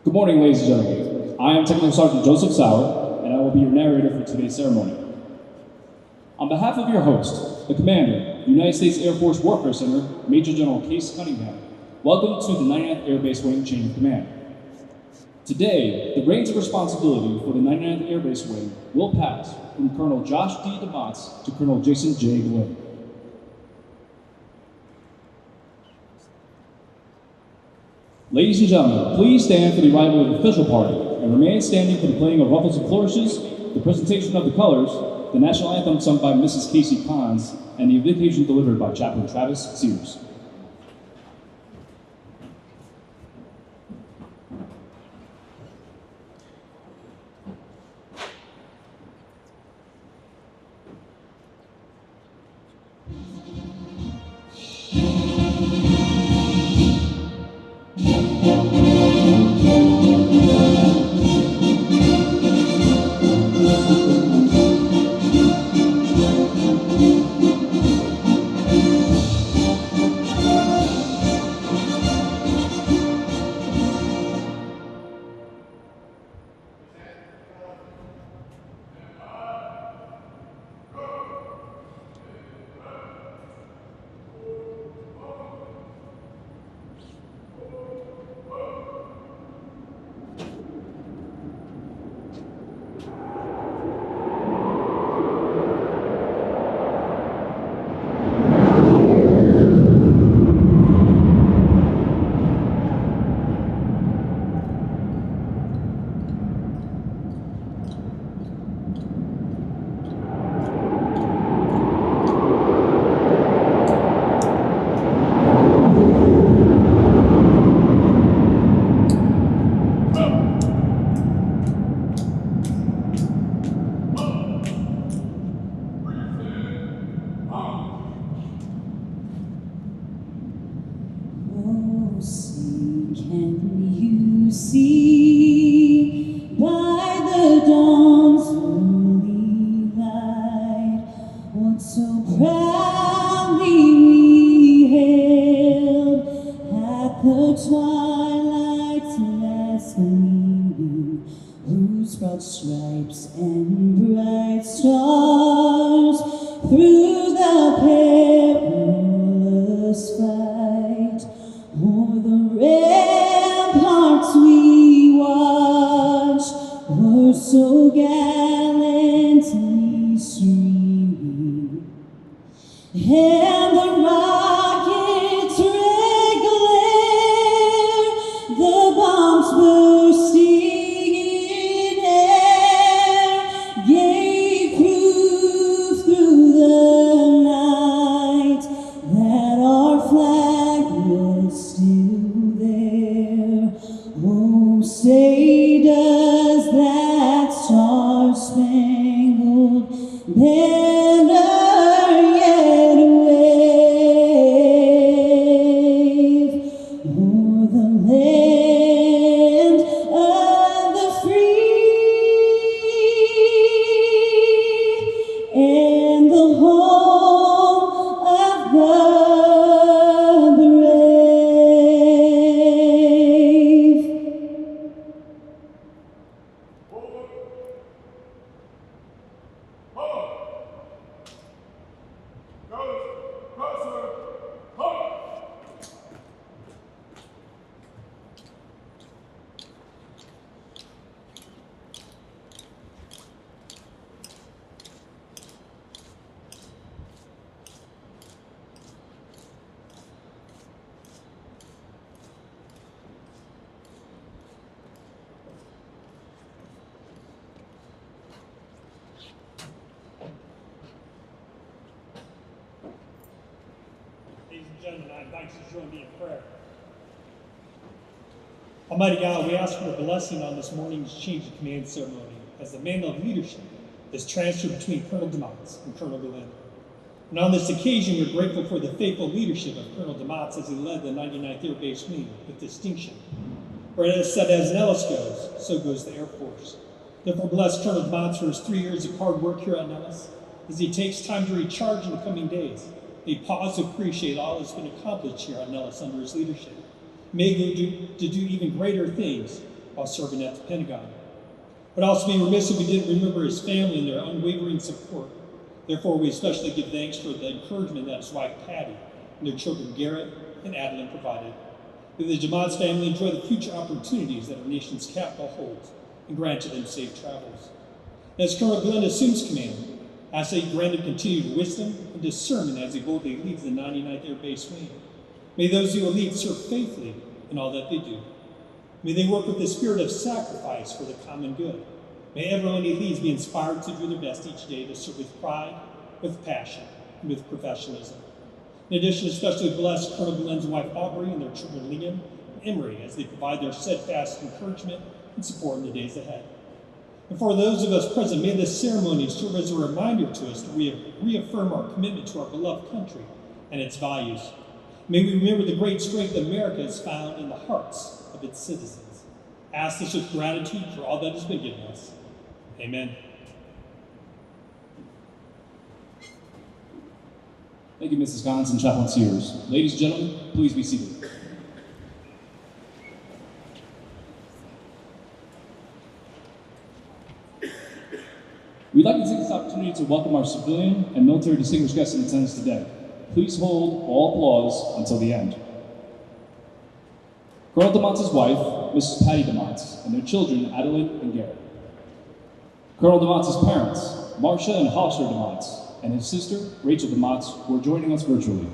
Good morning, ladies and gentlemen. I am Technical Sergeant Joseph Sauer, and I will be your narrator for today's ceremony. On behalf of your host, the Commander, United States Air Force Warfare Center, Major General Case Cunningham, welcome to the 99th Air Base Wing Chain of Command. Today, the reins of responsibility for the 99th Air Base Wing will pass from Colonel Josh D. DeMotts to Colonel Jason J. Glynn. Ladies and gentlemen, please stand for the arrival of the official party and remain standing for the playing of ruffles and flourishes, the presentation of the colors, the national anthem sung by Mrs. Casey Cons, and the invocation delivered by Chaplain Travis Sears. I invite you to join me in prayer. Almighty God, we ask for a blessing on this morning's change of command ceremony as the mantle of leadership is transferred between Colonel DeMotts and Colonel Glynn. And on this occasion, we're grateful for the faithful leadership of Colonel DeMotts as he led the 99th Air Base Wing with distinction. For it is said, as Nellis goes, so goes the Air Force. Therefore, bless Colonel DeMotts for his 3 years of hard work here at Nellis as he takes time to recharge in the coming days. May pause to appreciate all that's been accomplished here at Nellis under his leadership. May he do even greater things while serving at the Pentagon. But also be remiss if we didn't remember his family and their unwavering support. Therefore, we especially give thanks for the encouragement that his wife Patty and their children Garrett and Adeline provided. May the DeMotts family enjoy the future opportunities that our nation's capital holds and grant to them safe travels. As Colonel Glynn assumes command, I say grant him continued wisdom and discernment as he boldly leads the 99th Air Base Wing. May those he will lead serve faithfully in all that they do. May they work with the spirit of sacrifice for the common good. May everyone he leads be inspired to do their best each day to serve with pride, with passion, and with professionalism. In addition, especially bless Colonel Glynn's wife Aubrey and their children Liam and Emery as they provide their steadfast encouragement and support in the days ahead. And for those of us present, may this ceremony serve as a reminder to us to reaffirm our commitment to our beloved country and its values. May we remember the great strength America has found in the hearts of its citizens. Ask this with gratitude for all that has been given us. Amen. Thank you, Mrs. Collins and Chaplain Sears. Ladies and gentlemen, please be seated. We'd like to take this opportunity to welcome our civilian and military distinguished guests in attendance today. Please hold all applause until the end. Colonel DeMotts' wife, Mrs. Patty DeMotts, and their children, Adeline and Garrett. Colonel DeMotts' parents, Marcia and Hollister DeMotts, and his sister, Rachel DeMotts, who are joining us virtually.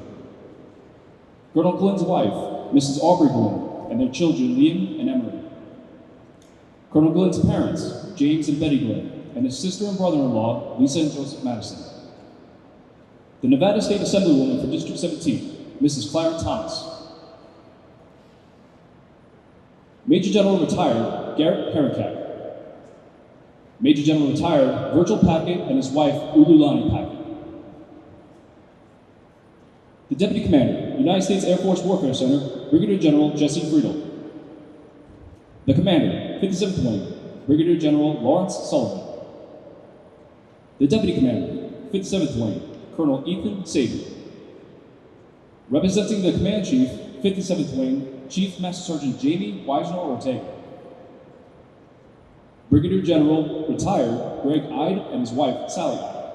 Colonel Glynn's wife, Mrs. Aubrey Glynn, and their children, Liam and Emery. Colonel Glynn's parents, James and Betty Glynn, and his sister and brother-in-law, Lisa and Joseph Madison. The Nevada State Assemblywoman for District 17, Mrs. Clara Thomas. Major General Retired Garrett Perricat. Major General Retired Virgil Packett and his wife Ululani Packett. The Deputy Commander, United States Air Force Warfare Center, Brigadier General Jesse Friedel. The Commander, 57th Wing, Brigadier General Lawrence Sullivan. The Deputy Commander, 57th Wing, Colonel Ethan Saber. Representing the Command Chief, 57th Wing, Chief Master Sergeant Jamie Weisner Ortega. Brigadier General Retired Greg Ide and his wife Sally Ide.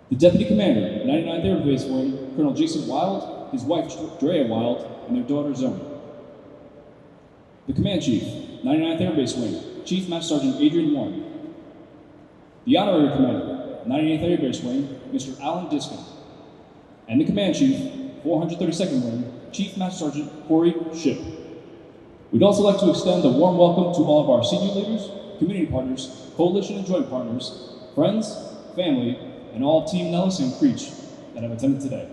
The Deputy Commander, 99th Air Base Wing, Colonel Jason Wild, his wife Drea Wild, and their daughter Zoe. The Command Chief, 99th Air Base Wing, Chief Master Sergeant Adrian Warren. The Honorary Commander, 98th Air Base Wing, Mr. Alan Diskin. And the Command Chief, 432nd Wing, Chief Master Sergeant Corey Shipp. We'd also like to extend a warm welcome to all of our senior leaders, community partners, coalition and joint partners, friends, family, and all of Team Nellis and Creech that have attended today.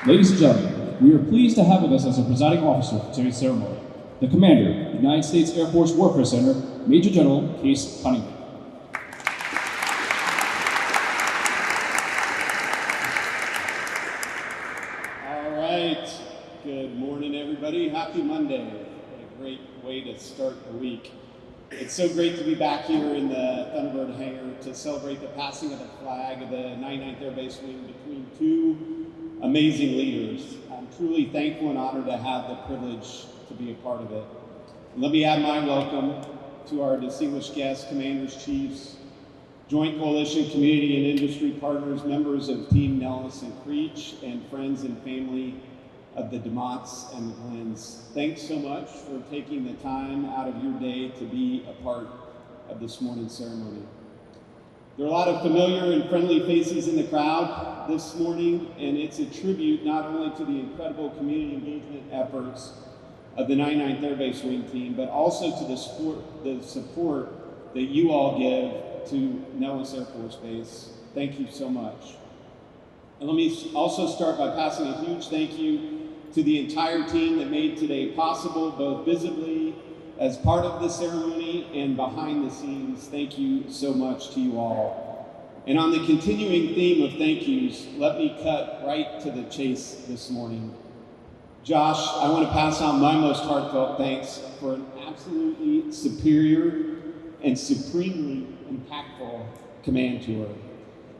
Ladies and gentlemen, we are pleased to have with us as a presiding officer for today's ceremony, the Commander, United States Air Force Warfare Center, Major General Case Cunningham. Good morning, everybody. Happy Monday. What a great way to start the week. It's so great to be back here in the Thunderbird hangar to celebrate the passing of the flag of the 99th Air Base Wing between two amazing leaders. I'm truly thankful and honored to have the privilege to be a part of it. And let me add my welcome to our distinguished guests, commanders, chiefs, joint coalition, community and industry partners, members of Team Nellis and Creech, and friends and family of the DeMotts and the Glynns. Thanks so much for taking the time out of your day to be a part of this morning's ceremony. There are a lot of familiar and friendly faces in the crowd this morning, and it's a tribute not only to the incredible community engagement efforts of the 99th Air Base Wing team, but also to the support that you all give to Nellis Air Force Base. Thank you so much. And let me also start by passing a huge thank you to the entire team that made today possible, both visibly as part of the ceremony and behind the scenes. Thank you so much to you all. And on the continuing theme of thank yous, let me cut right to the chase this morning. Josh, I want to pass on my most heartfelt thanks for an absolutely superior and supremely impactful command tour.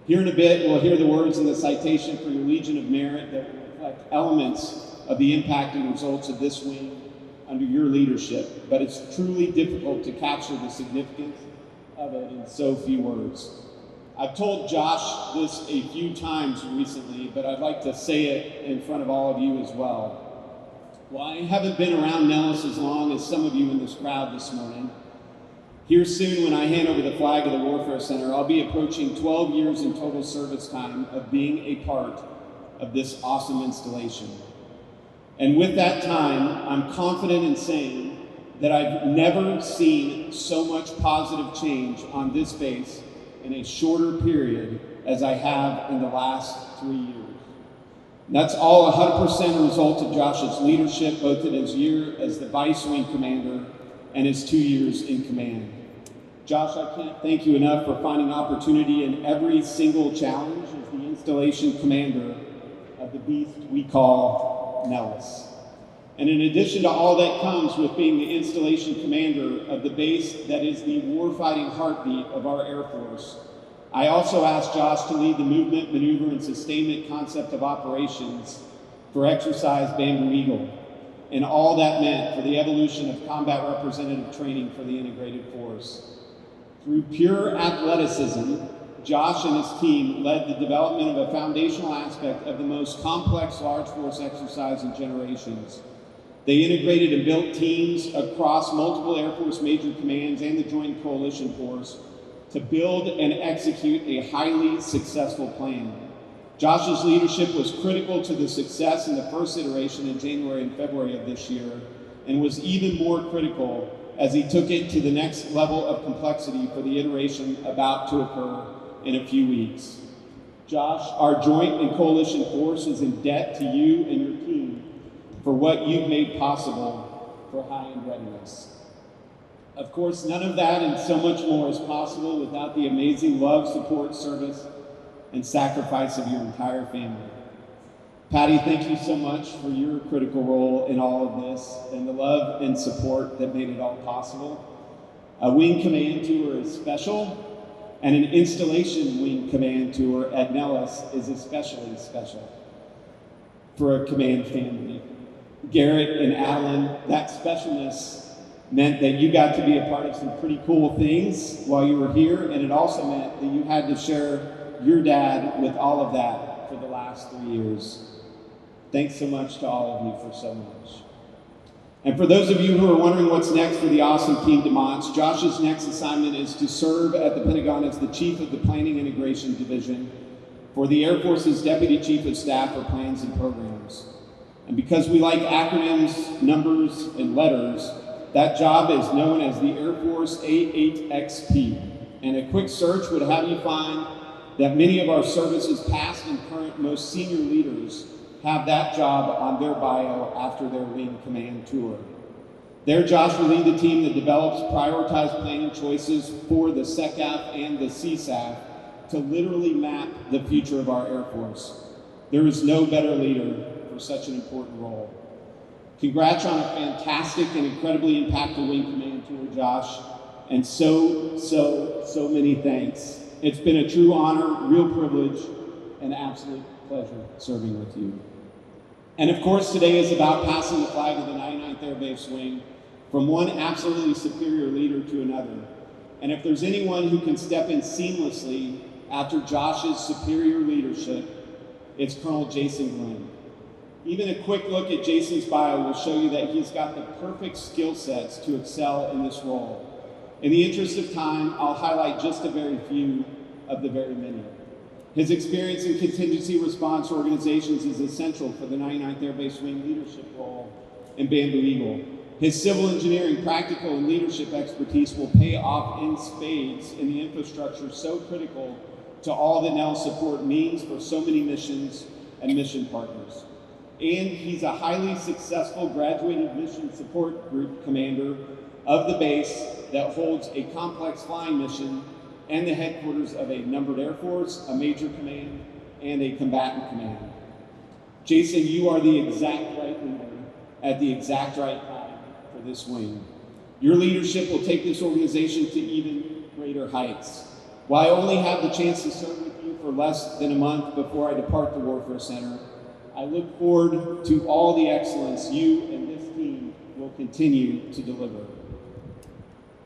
Here in a bit, we'll hear the words in the citation for your Legion of Merit that will reflect elements of the impact and results of this wing under your leadership, but it's truly difficult to capture the significance of it in so few words. I've told Josh this a few times recently, but I'd like to say it in front of all of you as well. While I haven't been around Nellis as long as some of you in this crowd this morning, here soon when I hand over the flag of the Warfare Center, I'll be approaching 12 years in total service time of being a part of this awesome installation. And with that time, I'm confident in saying that I've never seen so much positive change on this base in a shorter period as I have in the last 3 years. And that's all 100% a result of Josh's leadership, both in his year as the Vice Wing Commander and his 2 years in command. Josh, I can't thank you enough for finding opportunity in every single challenge as the installation commander of the beast we call Nellis. And in addition to all that comes with being the installation commander of the base that is the warfighting heartbeat of our Air Force, I also asked Josh to lead the movement, maneuver, and sustainment concept of operations for Exercise Bamboo Eagle, and all that meant for the evolution of combat representative training for the integrated force. Through pure athleticism, Josh and his team led the development of a foundational aspect of the most complex large force exercise in generations. They integrated and built teams across multiple Air Force major commands and the Joint Coalition Force to build and execute a highly successful plan. Josh's leadership was critical to the success in the first iteration in January and February of this year, and was even more critical as he took it to the next level of complexity for the iteration about to occur in a few weeks. Josh, our Joint and Coalition Force is in debt to you and your team for what you've made possible for high-end readiness. Of course, none of that and so much more is possible without the amazing love, support, service, and sacrifice of your entire family. Patty, thank you so much for your critical role in all of this and the love and support that made it all possible. A wing command tour is special, and an installation wing command tour at Nellis is especially special for a command family. Garrett and Alan, that specialness meant that you got to be a part of some pretty cool things while you were here, and it also meant that you had to share your dad with all of that for the last 3 years. Thanks so much to all of you for so much. And for those of you who are wondering what's next for the awesome Team DeMotts, Josh's next assignment is to serve at the Pentagon as the Chief of the Planning Integration Division for the Air Force's Deputy Chief of Staff for Plans and Programs. And because we like acronyms, numbers, and letters, that job is known as the Air Force A8XP. And a quick search would have you find that many of our service's past and current most senior leaders have that job on their bio after their wing command tour. There, Josh will lead the team that develops prioritized planning choices for the SECAF and the CSAF to literally map the future of our Air Force. There is no better leader for such an important role. Congrats on a fantastic and incredibly impactful wing command tour, Josh, and so many thanks. It's been a true honor, real privilege, and absolute pleasure serving with you. And of course, today is about passing the flag of the 99th Air Base Wing from one absolutely superior leader to another. And if there's anyone who can step in seamlessly after Josh's superior leadership, it's Colonel Jason Glynn. Even a quick look at Jason's bio will show you that he's got the perfect skill sets to excel in this role. In the interest of time, I'll highlight just a very few of the very many. His experience in contingency response organizations is essential for the 99th Air Base Wing leadership role in Bamboo Eagle. His civil engineering, practical, and leadership expertise will pay off in spades in the infrastructure so critical to all that Nellis support means for so many missions and mission partners. And he's a highly successful graduated mission support group commander of the base that holds a complex flying mission and the headquarters of a numbered Air Force, a major command, and a combatant command. Jason, you are the exact right leader at the exact right time for this wing. Your leadership will take this organization to even greater heights. While I only have the chance to serve with you for less than a month before I depart the Warfare Center, I look forward to all the excellence you and this team will continue to deliver.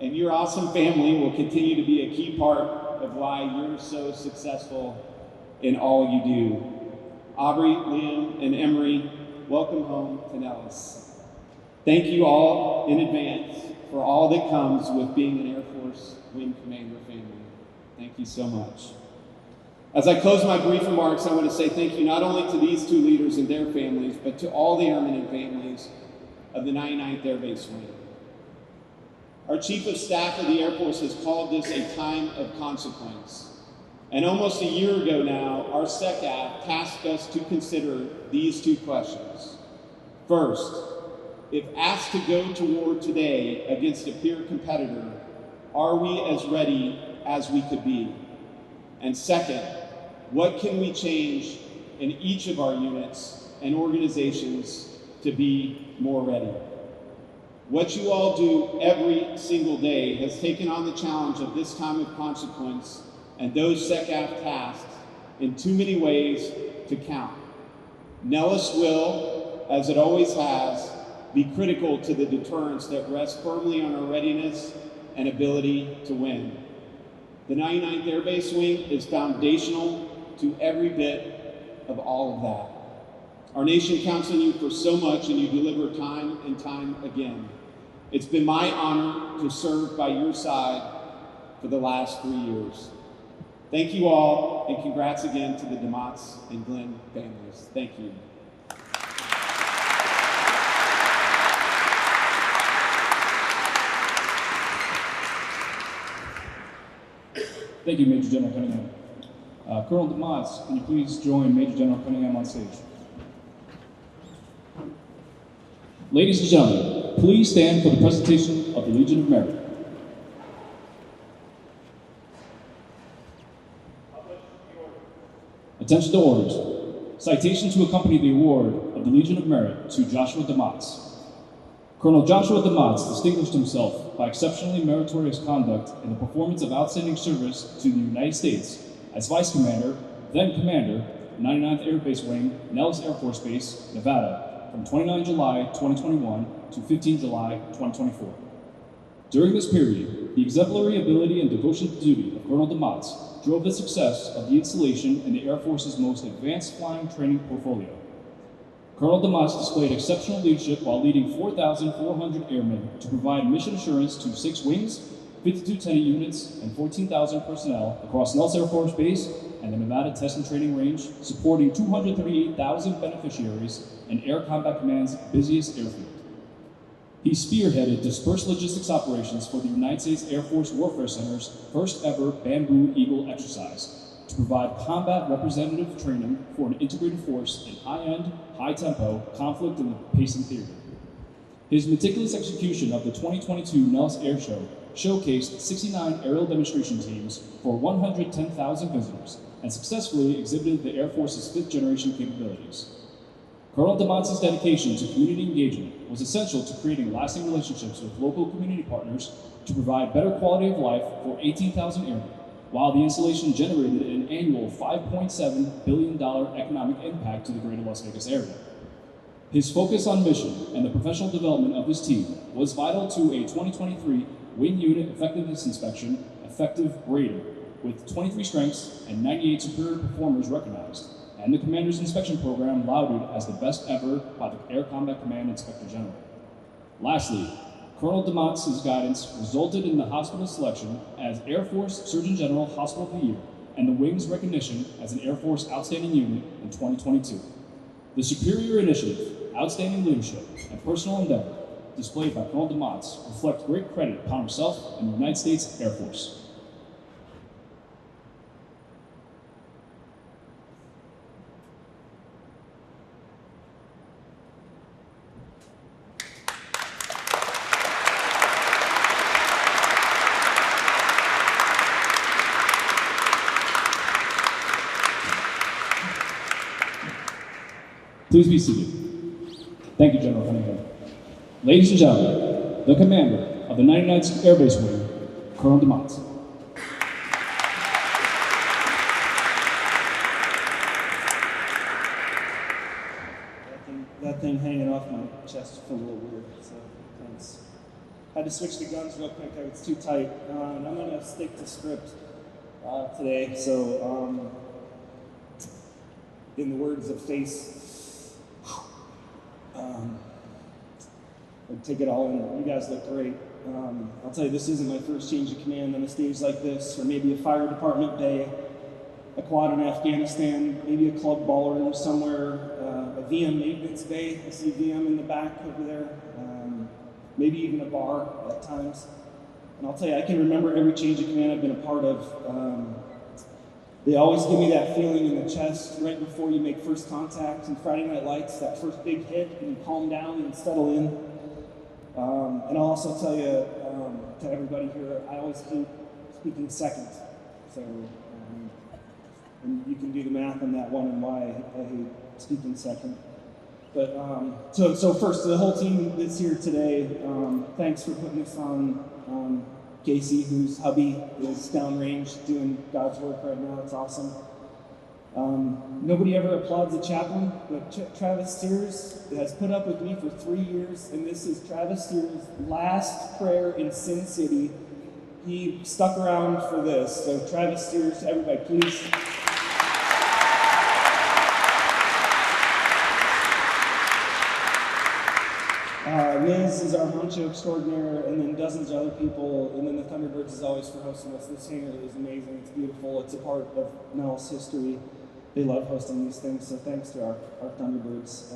And your awesome family will continue to be a key part of why you're so successful in all you do. Aubrey, Liam, and Emery, welcome home to Nellis. Thank you all in advance for all that comes with being an Air Force Wing Commander family. Thank you so much. As I close my brief remarks, I want to say thank you not only to these two leaders and their families, but to all the airmen and families of the 99th Air Base Wing. Our Chief of Staff of the Air Force has called this a time of consequence. And almost a year ago now, our SECAF tasked us to consider these two questions. First, if asked to go to war today against a peer competitor, are we as ready as we could be? And second, what can we change in each of our units and organizations to be more ready? What you all do every single day has taken on the challenge of this time of consequence and those SECAF tasks in too many ways to count. Nellis will, as it always has, be critical to the deterrence that rests firmly on our readiness and ability to win. The 99th Air Base Wing is foundational to every bit of all of that. Our nation counts on you for so much, and you deliver time and time again. It's been my honor to serve by your side for the last 3 years. Thank you all, and congrats again to the DeMotts and Glynn families. Thank you. Thank you, Major General Cunningham. Colonel DeMotts, can you please join Major General Cunningham on stage? Ladies and gentlemen, please stand for the presentation of the Legion of Merit. Attention to orders. Citation to accompany the award of the Legion of Merit to Joshua DeMotts. Colonel Joshua DeMotts distinguished himself by exceptionally meritorious conduct in the performance of outstanding service to the United States as Vice Commander, then Commander, 99th Air Base Wing, Nellis Air Force Base, Nevada, from 29 July 2021 to 15 July 2024. During this period, the exemplary ability and devotion to duty of Colonel DeMotts drove the success of the installation in the Air Force's most advanced flying training portfolio. Colonel DeMotts displayed exceptional leadership while leading 4,400 airmen to provide mission assurance to 6 wings, 52 tenant units, and 14,000 personnel across Nellis Air Force Base and the Nevada Test and Training Range, supporting 238,000 beneficiaries in Air Combat Command's busiest airfield. He spearheaded dispersed logistics operations for the United States Air Force Warfare Center's first ever Bamboo Eagle exercise, to provide combat representative training for an integrated force in high-end, high-tempo conflict in the pacing theater. His meticulous execution of the 2022 Nellis Air Show showcased 69 aerial demonstration teams for 110,000 visitors and successfully exhibited the Air Force's 5th-generation capabilities. Colonel DeMotts' dedication to community engagement was essential to creating lasting relationships with local community partners to provide better quality of life for 18,000 airmen, while the installation generated an annual $5.7 billion economic impact to the greater Las Vegas area. His focus on mission and the professional development of his team was vital to a 2023 Wing Unit Effectiveness Inspection effective rating, with 23 strengths and 98 superior performers recognized, and the Commander's Inspection Program lauded as the best ever by the Air Combat Command Inspector General. Lastly, Colonel DeMotts' guidance resulted in the hospital selection as Air Force Surgeon General Hospital of the Year and the Wing's recognition as an Air Force Outstanding Unit in 2022. The superior initiative, outstanding leadership, and personal endeavor displayed by Colonel DeMotts reflect great credit upon himself and the United States Air Force. Please be seated. Thank you, General Cunningham. Ladies and gentlemen, the Commander of the 99th Air Base Wing, Colonel DeMotts. off, my chest felt a little weird, so thanks. Had to switch the guns real quick, it's too tight. And I'm gonna stick to script today, so in the words of Face, I'd take it all in. You guys look great. I'll tell you, this isn't my first change of command on a stage like this, or maybe a fire department bay, a quad in Afghanistan, maybe a club ballroom somewhere, a VM maintenance bay. I see VM in the back over there. Maybe even a bar at times. And I'll tell you, I can remember every change of command I've been a part of. They always give me that feeling in the chest right before you make first contact. And Friday Night Lights, that first big hit, and you calm down and settle in. And I'll also tell you, to everybody here, I always hate speaking second. So, and you can do the math on that one and why I hate speaking second. But so first, to the whole team that's here today, thanks for putting this on. Casey, whose hubby is downrange doing God's work right now. It's awesome. Nobody ever applauds a chaplain, but Travis Steers has put up with me for 3 years, and this is Travis Steers' last prayer in Sin City. He stuck around for this. So Travis Steers, everybody, please. Liz is our honcho extraordinaire, and then dozens of other people, and then the Thunderbirds is always for hosting us. This hangar is amazing, it's beautiful, it's a part of Nellis history. They love hosting these things, so thanks to our Thunderbirds.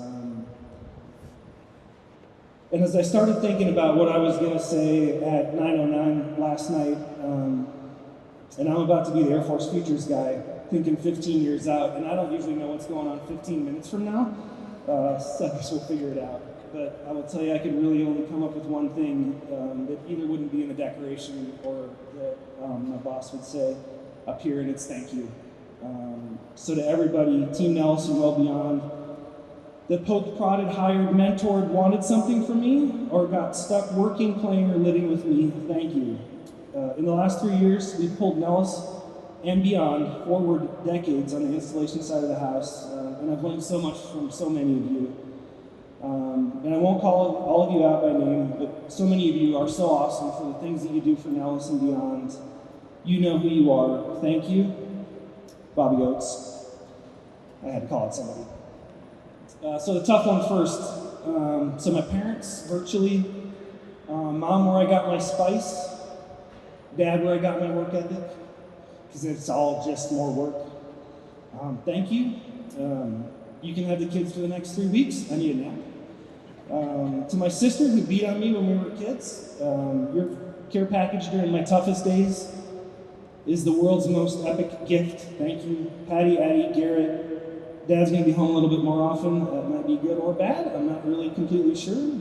And as I started thinking about what I was going to say at 9:09 last night, and I'm about to be the Air Force Futures guy, thinking 15 years out, and I don't usually know what's going on 15 minutes from now, so I guess we'll figure it out. But I will tell you, I could really only come up with one thing that either wouldn't be in the declaration or that my boss would say up here, and it's thank you. So to everybody, Team Nellis and well beyond, that poked, prodded, hired, mentored, wanted something from me, or got stuck working, playing, or living with me, thank you. In the last 3 years, we've pulled Nellis and beyond forward decades on the installation side of the house, and I've learned so much from so many of you. And I won't call all of you out by name, but so many of you are so awesome for the things that you do for Nellis and beyond. You know who you are. Thank you. Bobby Oates. I had to call it somebody. So the tough one first. So my parents, virtually. Mom, where I got my spice. Dad, where I got my work ethic. Because it's all just more work. Thank you. You can have the kids for the next 3 weeks. I need a nap. To my sister who beat on me when we were kids, your care package during my toughest days is the world's most epic gift. Thank you, Patty, Addie, Garrett. Dad's gonna be home a little bit more often. That might be good or bad. I'm not really completely sure.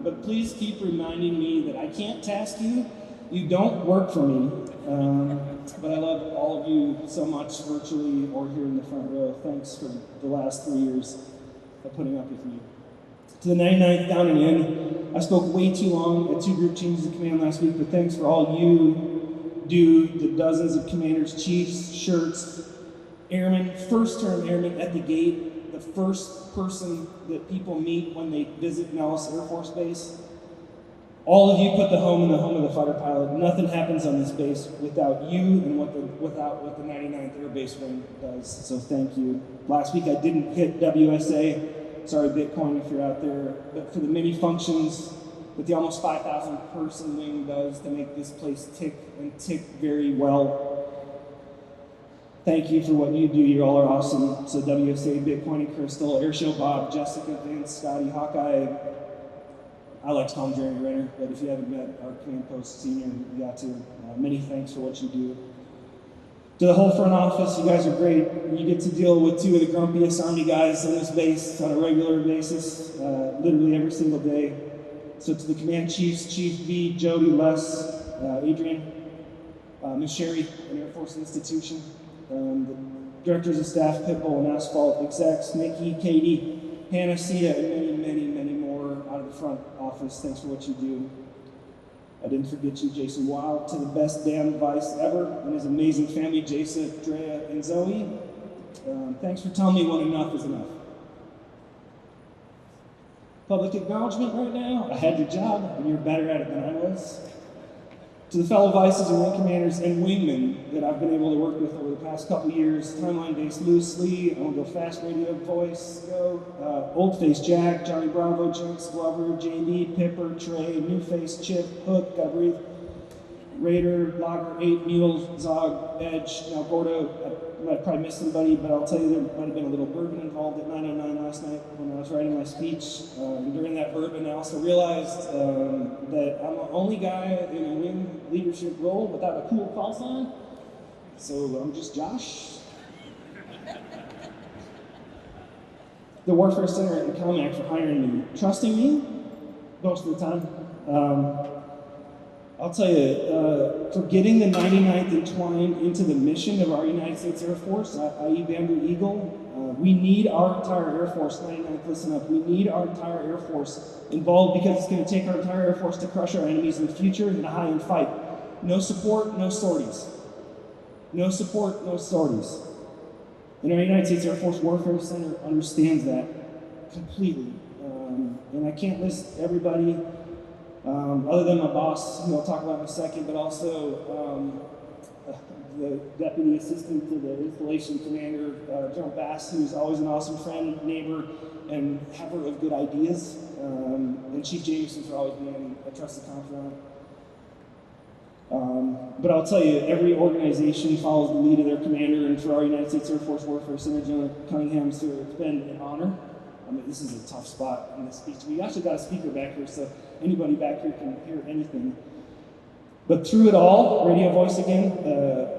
But please keep reminding me that I can't task you. You don't work for me. But I love all of you so much, virtually or here in the front row. Thanks for the last 3 years of putting up with me. To the 99th down and in, I spoke way too long at 2 group changes of command last week, but thanks for all you do, the dozens of commanders, chiefs, shirts, airmen, first-term airmen at the gate, the first person that people meet when they visit Nellis Air Force Base. All of you put the home in the home of the fighter pilot. Nothing happens on this base without you and without what the 99th Air Base Wing does, so thank you. Last week I didn't hit WSA. Sorry, Bitcoin, if you're out there, but for the many functions that the almost 5,000 person wing does to make this place tick and tick very well. Thank you for what you do. You all are awesome. So WSA, Bitcoin, and Crystal, Airshow Bob, Jessica, Vince, Scotty, Hawkeye. I like to call him Jeremy Renner, but if you haven't met our command post senior, you got to. Many thanks for what you do. To the whole front office, you guys are great. You get to deal with 2 of the grumpiest Army guys on this base on a regular basis, literally every single day. So to the command chiefs, Chief V, Jody, Les, Adrian, Ms. Sherry, an Air Force institution, the directors of staff, Pitbull and Asphalt, execs, Nikki, Katie, Hannah, Sia, and many, many, many more out of the front office. Thanks for what you do. I didn't forget you, Jason Wild, to the best damn advice ever, and his amazing family, Jason, Drea, and Zoe. Thanks for telling me when enough is enough. Public acknowledgement right now. I had your job, and you're better at it than I was. To the fellow vices and wing commanders and wingmen that I've been able to work with over the past couple years, timeline based loosely, I want to go fast radio voice, go. Old Face Jack, Johnny Bravo, Jinx, Glover, JD, Pipper, Trey, New Face, Chip, Hook, Gotta Breathe, Raider, Logger, 8, Mule, Zog, Edge. Now Gordo, I might probably miss somebody, but I'll tell you there might have been a little bourbon involved at 909 last night when I was writing my speech. And during that bourbon, I also realized that I'm the only guy in a wing leadership role without a cool call sign. So I'm just Josh. The Warfare Center and COMAC for hiring me, trusting me most of the time. I'll tell you, for getting the 99th entwined into the mission of our United States Air Force, i.e. Bamboo Eagle, we need our entire Air Force, 99th, listen up, we need our entire Air Force involved because it's going to take our entire Air Force to crush our enemies in the future in a high-end fight. No support, no sorties. No support, no sorties. And our United States Air Force Warfare Center understands that completely. And I can't list everybody other than my boss, who I'll talk about in a second, but also the Deputy Assistant to the Installation Commander, General Bass, who's always an awesome friend, neighbor, and haver of good ideas, and Chief Jameson for always being a trusted confidant. But I'll tell you, every organization follows the lead of their commander, and for our United States Air Force Warfare Center, General Cunningham, sir, it's been an honor. I mean, this is a tough spot in this speech. We actually got a speaker back here, so anybody back here can hear anything. But through it all, radio voice again,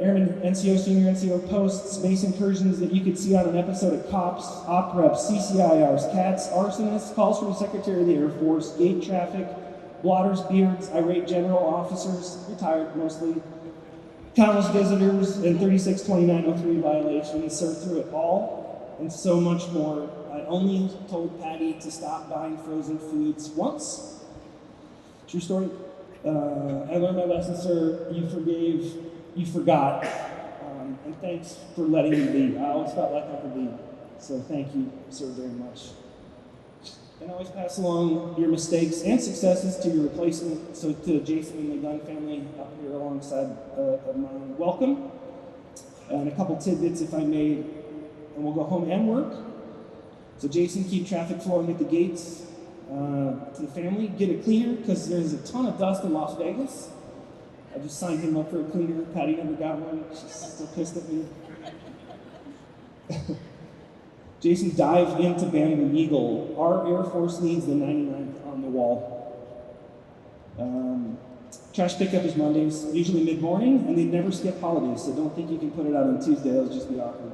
Airman NCO, Senior NCO posts, space incursions that you could see on an episode of Cops, Op Reps, CCIRs, CATs, arsonists, calls from the Secretary of the Air Force, gate traffic, blotters, beards, irate general officers, retired mostly, countless visitors, and 362903 violations, served through it all, and so much more. I only told Patty to stop buying frozen foods once. True story. I learned my lesson, sir. You forgave, you forgot. And thanks for letting me lead. I always felt like I could lead. So thank you, sir, very much. And always pass along your mistakes and successes to your replacement. So to Jason and the Gunn family up here alongside of mine, welcome. And a couple tidbits, if I may, and we'll go home and work. So Jason, keep traffic flowing at the gates. To the family, get a cleaner, because there's a ton of dust in Las Vegas. I just signed him up for a cleaner. Patty never got one. She's still pissed at me. Jason, dive into Bamboo Eagle. Our Air Force needs the 99th on the wall. Trash pickup is Mondays, usually mid-morning, and they never skip holidays, so don't think you can put it out on Tuesday. It'll just be awkward.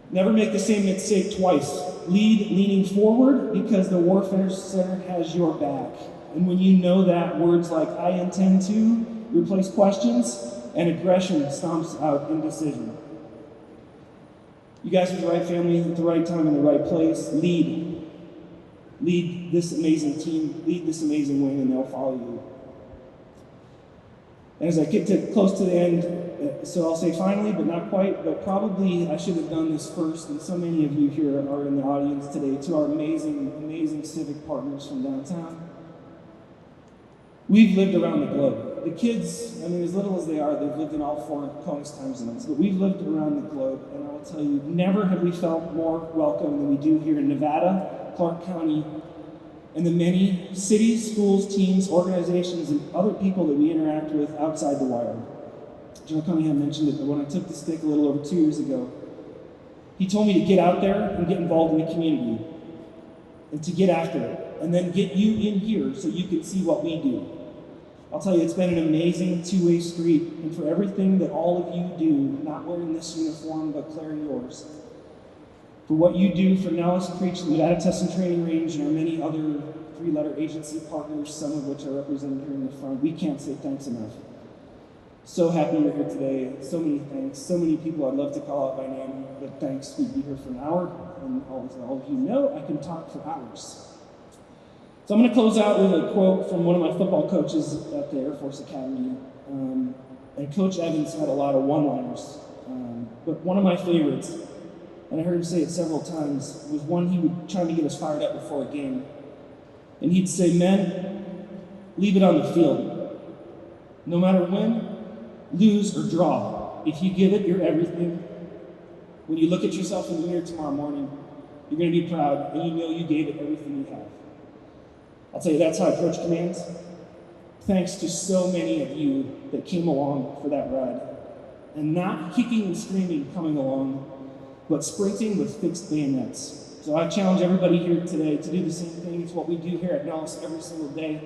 Never make the same mistake twice. Lead leaning forward because the Warfare Center has your back. And when you know that, words like I intend to replace questions, and aggression stomps out indecision. You guys are the right family at the right time in the right place. Lead. Lead this amazing team. Lead this amazing wing, and they'll follow you. And as I get close to the end, so I'll say finally, but not quite, but probably I should have done this first, and so many of you here are in the audience today, to our amazing, amazing civic partners from downtown. We've lived around the globe. The kids, I mean, as little as they are, they've lived in all 4 CONUS time zones, but we've lived around the globe, and I will tell you, never have we felt more welcome than we do here in Nevada, Clark County, and the many cities, schools, teams, organizations, and other people that we interact with outside the wire. General Cunningham mentioned it, but when I took the stick a little over 2 years ago, he told me to get out there and get involved in the community, and to get after it, and then get you in here so you can see what we do. I'll tell you, it's been an amazing two-way street, and for everything that all of you do, not wearing this uniform, but Claire, yours, for what you do for Nellis Creech, the Nevada Test and Training Range, and our many other 3-letter agency partners, some of which are represented here in the front, we can't say thanks enough. So happy you're here today. So many thanks. So many people I'd love to call out by name, but thanks. We'd be here for an hour, and all of you know I can talk for hours. So I'm going to close out with a quote from one of my football coaches at the Air Force Academy. And Coach Evans had a lot of one-liners, but one of my favorites, and I heard him say it several times, was one he would try to get us fired up before a game. And he'd say, men, leave it on the field. No matter win, lose, or draw, if you give it your everything, when you look at yourself in the mirror tomorrow morning, you're going to be proud, and you know you gave it everything you have. I'll tell you, that's how I approach commands. Thanks to so many of you that came along for that ride. And not kicking and screaming coming along, but sprinting with fixed bayonets. So I challenge everybody here today to do the same thing. It's what we do here at Nellis every single day.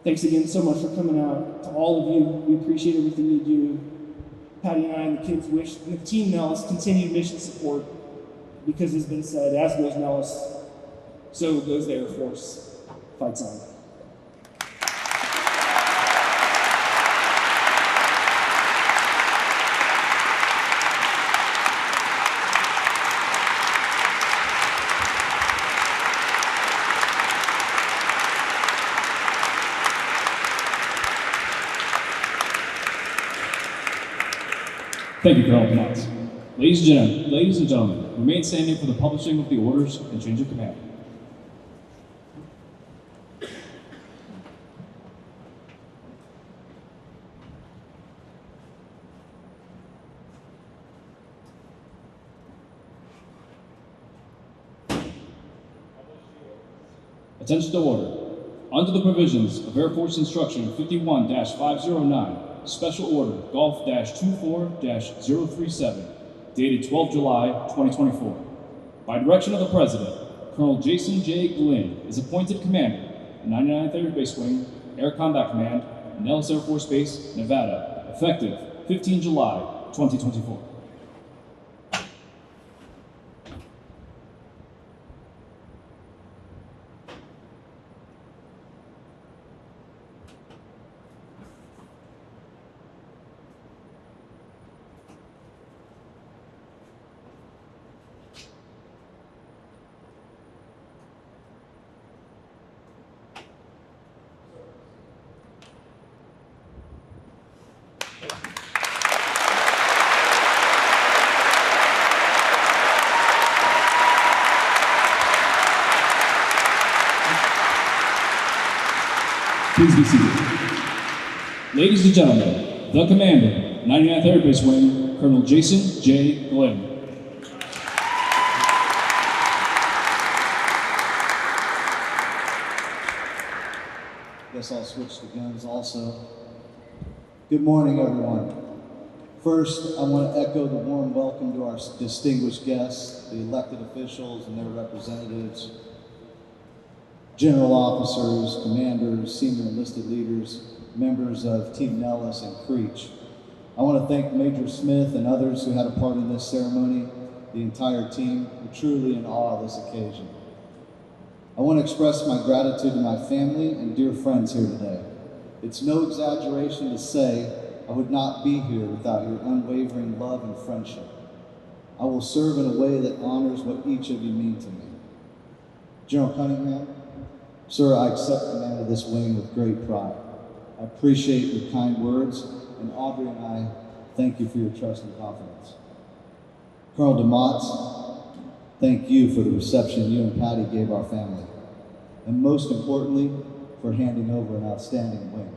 Thanks again so much for coming out. To all of you, we appreciate everything you do. Patty and I and the kids wish, and the team Nellis, continued mission support, because it's been said, as goes Nellis, so goes the Air Force. Fights on. Thank you, Colonel DeMotts. Ladies and gentlemen, remain standing for the publishing of the orders and change of command. Attention to order. Under the provisions of Air Force Instruction 51-509, Special Order Golf-24-037, dated 12 July 2024. By direction of the President, Colonel Jason J. Glynn is appointed Commander, 99th Air Base Wing, Air Combat Command, Nellis Air Force Base, Nevada, effective 15 July 2024. Please be seated. Ladies and gentlemen, the Commander, 99th Air Base Wing, Colonel Jason J. Glynn. Guess I'll switch to guns also. Good morning, everyone. First, I want to echo the warm welcome to our distinguished guests, the elected officials and their representatives, general officers, commanders, senior enlisted leaders, members of Team Nellis and Creech. I want to thank Major Smith and others who had a part in this ceremony, the entire team. We're truly in awe of this occasion. I want to express my gratitude to my family and dear friends here today. It's no exaggeration to say I would not be here without your unwavering love and friendship. I will serve in a way that honors what each of you mean to me. General Cunningham, sir, I accept command of this wing with great pride. I appreciate your kind words, and Audrey and I thank you for your trust and confidence. Colonel DeMotts, thank you for the reception you and Patty gave our family, and most importantly, for handing over an outstanding wing.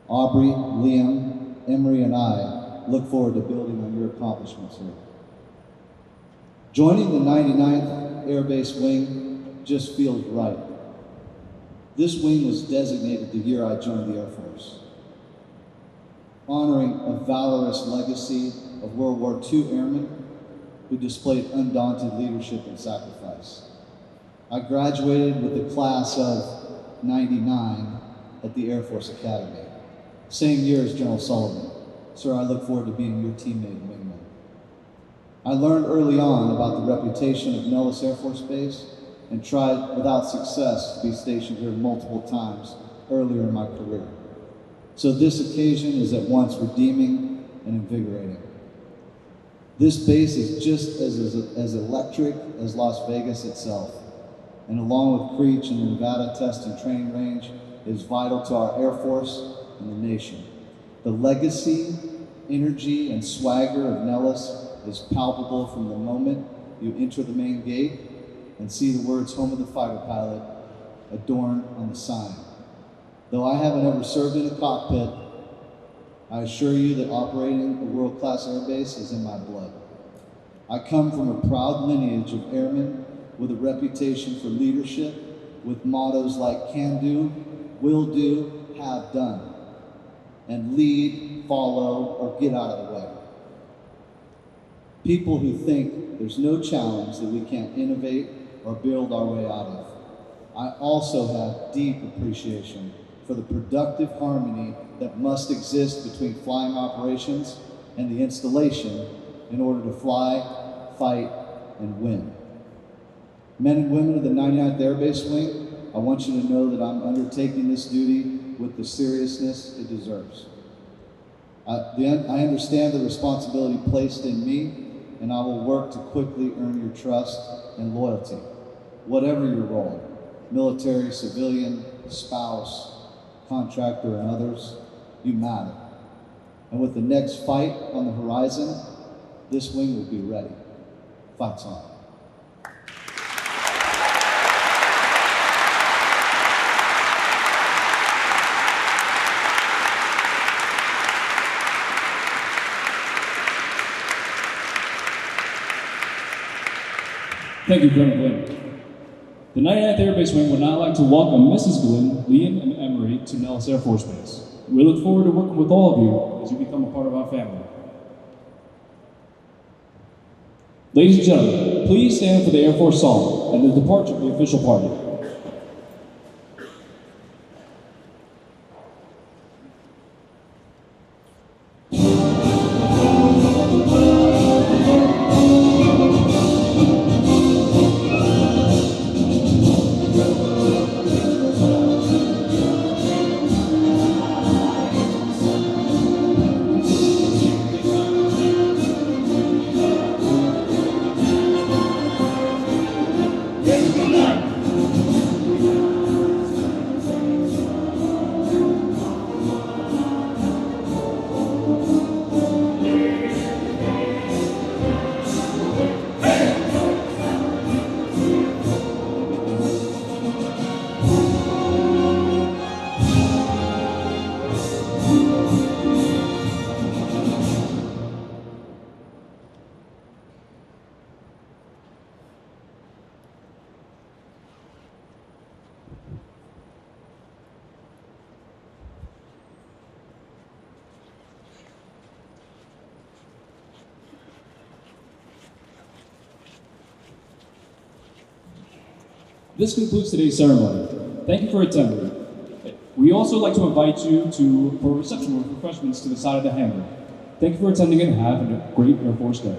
Aubrey, Liam, Emery, and I look forward to building on your accomplishments here. Joining the 99th Air Base Wing just feels right. This wing was designated the year I joined the Air Force, honoring a valorous legacy of World War II airmen who displayed undaunted leadership and sacrifice. I graduated with the class of '99 at the Air Force Academy, same year as General Sullivan. Sir, I look forward to being your teammate and wingman. I learned early on about the reputation of Nellis Air Force Base and tried without success to be stationed here multiple times earlier in my career. So this occasion is at once redeeming and invigorating. This base is just as electric as Las Vegas itself, and along with Creech and the Nevada Test and Training Range, is vital to our Air Force and the nation. The legacy, energy, and swagger of Nellis is palpable from the moment you enter the main gate and see the words "Home of the Fighter Pilot" adorned on the sign. Though I haven't ever served in a cockpit, I assure you that operating a world-class airbase is in my blood. I come from a proud lineage of airmen with a reputation for leadership, with mottos like "can do, will do, have done," and lead, follow, or get out of the way. People who think there's no challenge that we can't innovate or build our way out of. I also have deep appreciation for the productive harmony that must exist between flying operations and the installation in order to fly, fight, and win. Men and women of the 99th Air Base Wing, I want you to know that I'm undertaking this duty with the seriousness it deserves. I understand the responsibility placed in me, and I will work to quickly earn your trust and loyalty. Whatever your role, military, civilian, spouse, contractor, and others, you matter. And with the next fight on the horizon, this wing will be ready. Fight's on. Thank you, Colonel Glynn. The 99th Air Base Wing would now like to welcome Mrs. Glynn, Liam, and Emery to Nellis Air Force Base. We look forward to working with all of you as you become a part of our family. Ladies and gentlemen, please stand for the Air Force Song and the departure of the official party. This concludes today's ceremony. Thank you for attending. We also like to invite you for a reception with refreshments to the side of the hangar. Thank you for attending and have a great Air Force Day.